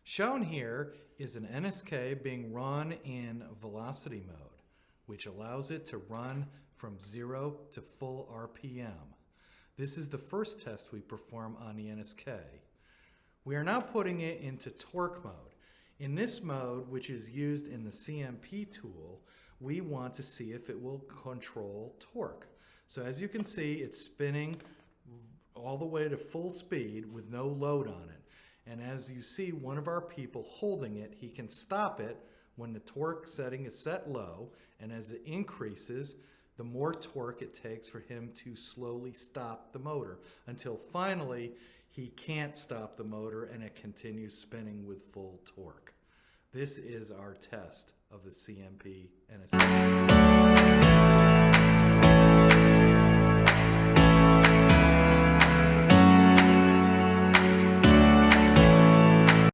Shown here is an NSK being run in velocity mode, which allows it to run from 0 to full RPM. This is the first test we perform on the NSK. We are now putting it into torque mode. In this mode, which is used in the CMP tool, we want to see if it will control torque. So as you can see, it's spinning all the way to full speed with no load on it. And as you see one of our people holding it, he can stop it when the torque setting is set low, and as it increases, the more torque it takes for him to slowly stop the motor until finally he can't stop the motor and it continues spinning with full torque. This is our test of the CMP NSK.